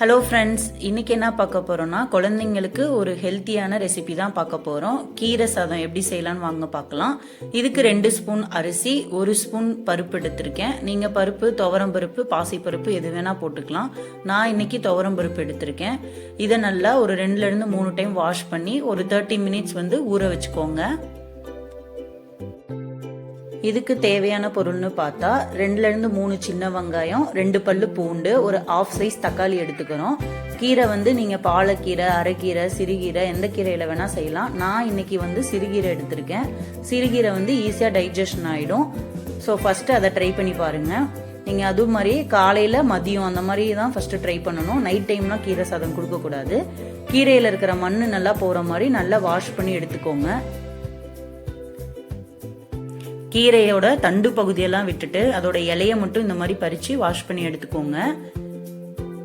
Hello friends, இன்னைக்கு என்ன பார்க்க போறோம்னா குழந்தைங்களுக்கு ஒரு ஹெல்த்தியான ரெசிபி தான் பார்க்க போறோம். கீரை சாதம் எப்படி செய்யலாம்னு வாங்க பார்க்கலாம். இதுக்கு 2 ஸ்பூன் அரிசி, 1 ஸ்பூன் பருப்பு எடுத்திருக்கேன். நீங்க பருப்பு, துவரம் பருப்பு, பாசி பருப்பு எது வேணா போட்டுக்கலாம். நான் இன்னைக்கு துவரம் பருப்பு எடுத்திருக்கேன். இதை நல்லா ஒரு 2ல இருந்து 3 டைம் வாஷ் பண்ணி ஒரு 30 மினிட்ஸ் ஊற வச்சுக்கோங்க. இதுக்கு தேவையான பொருள்னு பார்த்தா 2ல இருந்து 3 சின்ன வெங்காயம், 2 பல்லு பூண்டு, ஒரு ஆஃப் சைஸ் தக்காளி எடுத்துக்கிறோம். கீரை நீங்க பாலக்கீரை, அரைக்கீரை, சிறுகீரை எந்த கீரையில வேணா செய்யலாம். நான் இன்னைக்கு சிறுகீரை எடுத்திருக்கேன். சிறுகீரை ஈஸியா டைஜஷன் ஆயிடும். ஸோ ஃபர்ஸ்ட் அதை ட்ரை பண்ணி பாருங்க. நீங்க அது மாதிரி காலையில மதியம் அந்த மாதிரி தான் ஃபர்ஸ்ட் ட்ரை பண்ணணும். நைட் டைம்லாம் கீரை சாதம் கொடுக்க கூடாது. கீரையில இருக்கிற மண்ணு நல்லா போற மாதிரி நல்லா வாஷ் பண்ணி எடுத்துக்கோங்க. கீரையோட தண்டு பகுதியெல்லாம் விட்டுட்டு அதோட இலைய மட்டும் இந்த மாதிரி பறிச்சு வாஷ் பண்ணி எடுத்துக்கோங்க.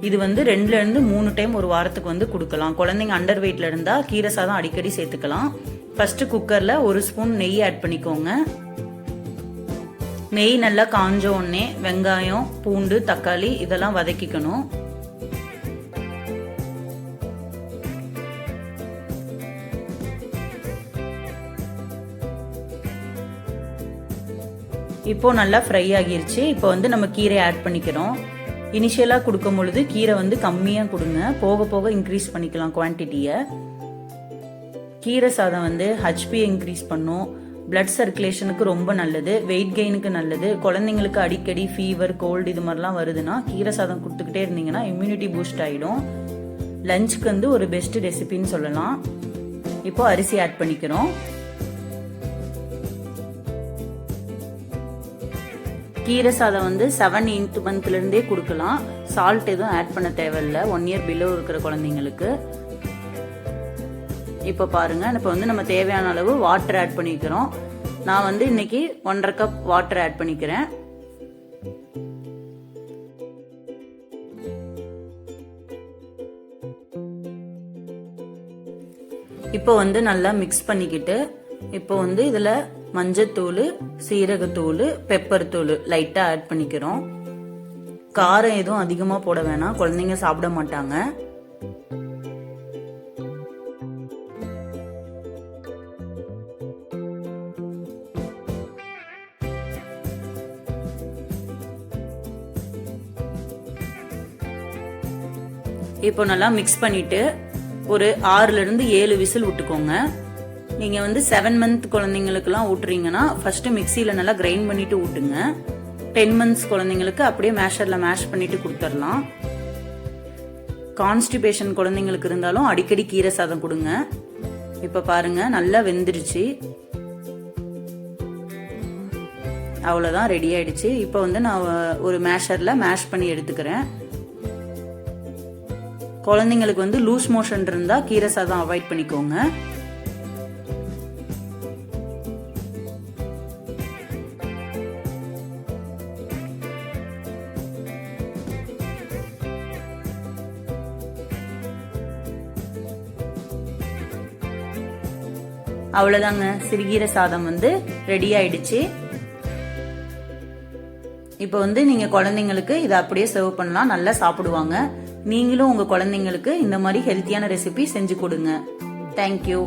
இது 2ல இருந்து 3 டைம் ஒரு வாரத்துக்கு கொடுக்கலாம். குழந்தைங்க அண்டர் வெயிட்ல இருந்தா கீரை சாதம் அடிக்கடி சேர்த்துக்கலாம். ஃபர்ஸ்ட் குக்கர்ல 1 ஸ்பூன் நெய் ஆட் பண்ணிக்கோங்க. நெய் நல்லா காஞ்ச உடனே வெங்காயம், பூண்டு, தக்காளி இதெல்லாம் வதக்கிக்கணும். இப்போ நல்லா ஃப்ரை ஆகிருச்சு. இப்போ நம்ம கீரை ஆட் பண்ணிக்கிறோம். இனிஷியலா கொடுக்கும் பொழுது கீரை கம்மியா கொடுங்க. போக போக இன்க்ரீஸ் பண்ணிக்கலாம் குவான்டிட்டியை. கீரை சாதம் ஹெச்பி இன்க்ரீஸ் பண்ணும். பிளட் சர்க்குலேஷனுக்கு ரொம்ப நல்லது. வெயிட் கெயினுக்கு நல்லது. குழந்தைங்களுக்கு அடிக்கடி ஃபீவர், கோல்டு இது மாதிரிலாம் வருதுன்னா கீரை சாதம் கொடுத்துக்கிட்டே இருந்தீங்கன்னா இம்யூனிட்டி பூஸ்ட் ஆயிடும். லஞ்சுக்கு ஒரு பெஸ்ட் ரெசிபின்னு சொல்லலாம். இப்போ அரிசி ஆட் பண்ணிக்கிறோம். கீரை சாதம் 7 மந்த்ல இருந்தே கொடுக்கலாம். சால்ட் எதுவும் ஆட் பண்ண தேவையில்லை 1 இயர் பிலோ இருக்கிற குழந்தைங்களுக்கு. இப்போ பாருங்க, இப்போ நம்ம தேவையான அளவு வாட்டர் ஆட் பண்ணிக்கிறோம். நான் இன்னைக்கு 1.5 கப் வாட்டர் ஆட் பண்ணிக்கிறேன். இப்போ நல்லா மிக்ஸ் பண்ணிக்கிட்டு இப்போ இதுல மஞ்சத்தூள், சீரகத்தூள், பெப்பர் தூள் லைட்டா ஆட் பண்ணிக்கிறோம். காரம் எதுவும் அதிகமா போட வேணாம், குழந்தைங்க சாப்பிட மாட்டாங்க. இப்போ நல்லா மிக்ஸ் பண்ணிட்டு ஒரு 6ல இருந்து 7 விசில் விட்டுக்கோங்க. நீங்க 7 மந்த் குழந்தைங்களுக்குலாம் ஊட்டுறீங்கன்னா ஃபர்ஸ்ட் மிக்சியில நல்லா கிரைண்ட் பண்ணிட்டு ஊட்டுங்க. 10 மந்த்ஸ் குழந்தைங்களுக்கு அப்படியே மேஷர்ல மேஷ் பண்ணிட்டு கொடுத்துடலாம். கான்ஸ்டிபேஷன் குழந்தைங்களுக்கு இருந்தாலும் அடிக்கடி கீரை சாதம் கொடுங்க. இப்ப பாருங்க நல்லா வெந்துருச்சு. அவ்வளவுதான், ரெடி ஆயிடுச்சு. இப்போ நான் ஒரு மேஷர்ல மேஷ் பண்ணி எடுத்துக்கிறேன். குழந்தைங்களுக்கு லூஸ் மோஷன் இருந்தா கீரை சாதம் அவாய்ட் பண்ணிக்கோங்க. அவ்வளவுதாங்க, சிறுகீரை சாதம் ரெடி ஆயிடுச்சு. இப்போ நீங்க குழந்தைங்களுக்கு இதை அப்படியே சர்வ் பண்ணலாம், நல்லா சாப்பிடுவாங்க. நீங்களும் உங்க குழந்தைங்களுக்கு இந்த மாதிரி ஹெல்த்தியான ரெசிபி செஞ்சு கொடுங்க. தேங்க்யூ.